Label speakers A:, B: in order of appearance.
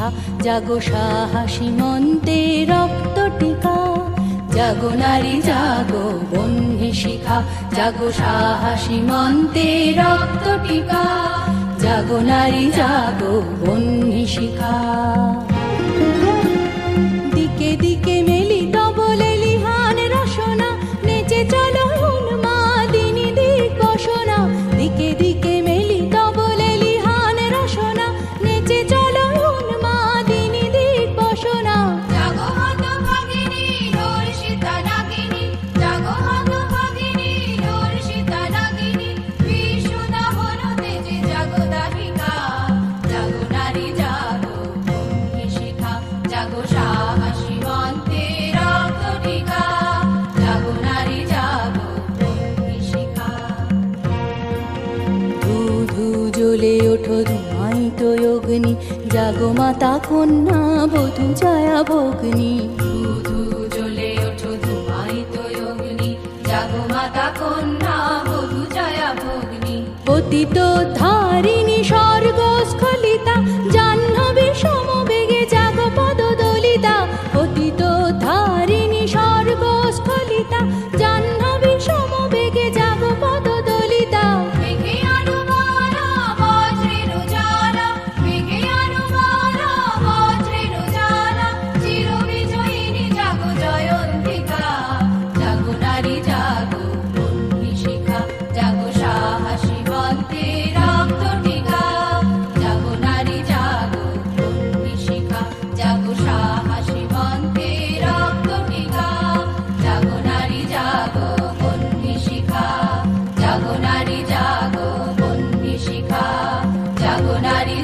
A: শিখা, জাগো সাহসী মন্তে রক্ত টিকা। জাগো নারী জাগো বন্যে শিখা, জাগো সাহসী মন্তে রক্ত টিকা। জাগো নারী জাগো বন্যে শিখা। দিকে দিকে মেলিত বলে লিহান রসনা, নেচে চলো উন্মাদিনী দিগ্বসনা। দিকে দিকে মেলিত বলে লিহান রসনা, নেচে চলো উন্মাদিনী দিগ্বসনা।
B: জাগো হতভাগিনী ধর্ষিতা নাগিনী, জাগো হতভাগিনী ধর্ষিতা নাগিনী। বিশ্বদাহন তেজে জাগো দাহিকা, জাগো নারী জাগো বন্যে শিখা। জাগো সাহসী মন্তে রক্ত টিকা, জাগো নারী জাগো বন্যে শিখা।
A: ধূ ধূ জ্বলে ওঠো ধুমায়িত অগ্নি, জাগো মাতা কন্যা বধূ ছায়া ভগ্নি।
B: ধূ ধূ জ্বলে ওঠো ধুমায়িত অগ্নি, জাগো মাতা কন্যা বধূ ছায়া ভগ্নি।
A: পতিত ধারিণী স্বর্গস্খলিতা, জাহ্নবী সমবেগে জাগো পদদলিতা। পতিত ধারিণী স্বর্গস্খলিতা, জাহ্নবী সমবেগে জাগো পদদলিতা।
B: মেঘে আনুমানা বজ্রের জ্বালা, মেঘে আনুমানা বজ্রের জ্বালা। চিরবিজয়িনী জাগো জয়ন্তিকা, জাগো নারী জাগো বন্যে শিখা। জাগো সাহসী মন্তে রক্ত টিকা, জাগো নারী জাগো বন্যে শিখা। জাগো সাহসী মন্তে রক্ত টিকা, জাগো নারী জাগো বন্যে শিখা। জাগো নারী জাগো বন্যে শিখা, জাগো নারী